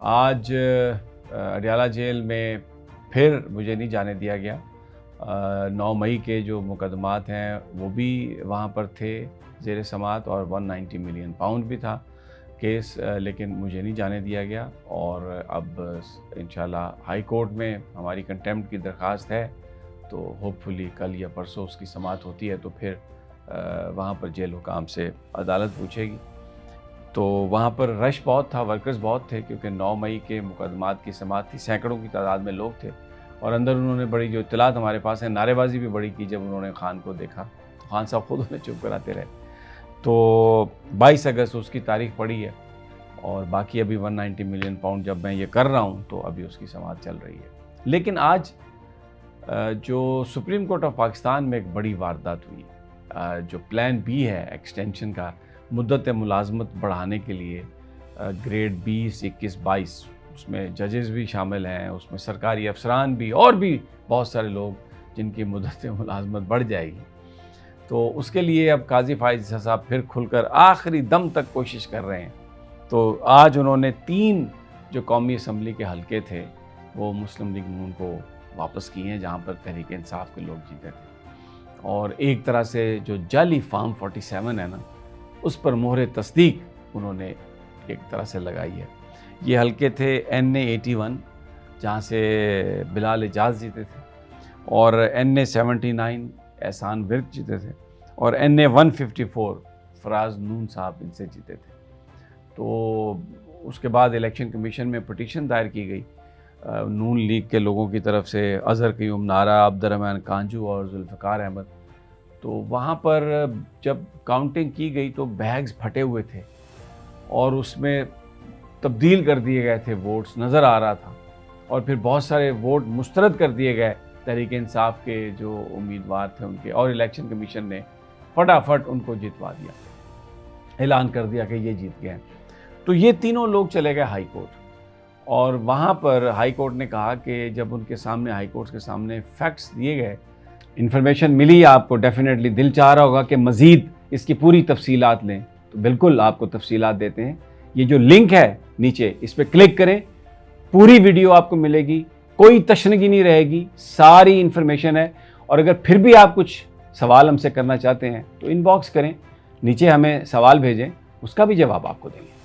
آج اڈیالہ جیل میں پھر مجھے نہیں جانے دیا گیا. 9 مئی کے جو مقدمات ہیں وہ بھی وہاں پر تھے زیر سماعت، اور 190 ملین پاؤنڈ بھی تھا کیس، لیکن مجھے نہیں جانے دیا گیا. اور اب انشاءاللہ ہائی کورٹ میں ہماری کنٹیمپٹ کی درخواست ہے، تو ہوپ فلی کل یا پرسوں اس کی سماعت ہوتی ہے، تو پھر وہاں پر جیل حکام سے عدالت پوچھے گی. تو وہاں پر رش بہت تھا، ورکرز بہت تھے، کیونکہ 9 مئی کے مقدمات کی سماعت تھی، سینکڑوں کی تعداد میں لوگ تھے. اور اندر انہوں نے بڑی، جو اطلاعات ہمارے پاس ہیں، نعرے بازی بھی بڑی کی جب انہوں نے خان کو دیکھا. خان صاحب خود انہیں چپ کراتے رہے. تو 22 اگست اس کی تاریخ پڑی ہے، اور باقی ابھی 190 ملین پاؤنڈ جب میں یہ کر رہا ہوں تو ابھی اس کی سماعت چل رہی ہے. لیکن آج جو سپریم کورٹ آف پاکستان میں ایک بڑی واردات ہوئی، جو پلان بی ہے ایکسٹینشن کا، مدت ملازمت بڑھانے کے لیے، گریڈ 20، 21، 22، اس میں ججز بھی شامل ہیں، اس میں سرکاری افسران بھی، اور بھی بہت سارے لوگ جن کی مدت ملازمت بڑھ جائے گی. تو اس کے لیے اب قاضی فائز صاحب پھر کھل کر آخری دم تک کوشش کر رہے ہیں. تو آج انہوں نے 3 جو قومی اسمبلی کے حلقے تھے وہ مسلم لیگ نون کو واپس کیے ہیں، جہاں پر تحریک انصاف کے لوگ جیتے تھے. اور ایک طرح سے جو جعلی فارم 47 ہے نا، اس پر مہر تصدیق انہوں نے ایک طرح سے لگائی ہے. یہ حلقے تھے NA 81، جہاں سے بلال اعجاز جیتے تھے، اور NA 79 احسان ورک جیتے تھے، اور NA 154 فراز نون صاحب ان سے جیتے تھے. تو اس کے بعد الیکشن کمیشن میں پٹیشن دائر کی گئی نون لیگ کے لوگوں کی طرف سے، اظہر قیوم نارا، عبدالرحمن کانجو اور ذوالفقار احمد. تو وہاں پر جب کاؤنٹنگ کی گئی تو بیگز پھٹے ہوئے تھے، اور اس میں تبدیل کر دیے گئے تھے ووٹس، نظر آ رہا تھا. اور پھر بہت سارے ووٹ مسترد کر دیے گئے تحریک انصاف کے جو امیدوار تھے ان کے، اور الیکشن کمیشن نے فٹافٹ ان کو جتوا دیا، اعلان کر دیا کہ یہ جیت گئے ہیں. تو یہ تینوں لوگ چلے گئے ہائی کورٹ، اور وہاں پر ہائی کورٹ نے کہا کہ جب ان کے سامنے، ہائی کورٹ کے سامنے فیکٹس دیے گئے، انفارمیشن ملی آپ کو، ڈیفینیٹلی دل چاہ رہا ہوگا کہ مزید اس کی پوری تفصیلات لیں، تو بالکل آپ کو تفصیلات دیتے ہیں. یہ جو لنک ہے نیچے، اس پہ کلک کریں، پوری ویڈیو آپ کو ملے گی، کوئی تشنگی نہیں رہے گی، ساری انفارمیشن ہے. اور اگر پھر بھی آپ کچھ سوال ہم سے کرنا چاہتے ہیں تو ان باکس کریں، نیچے ہمیں سوال بھیجیں، اس کا بھی جواب آپ کو دیں گے.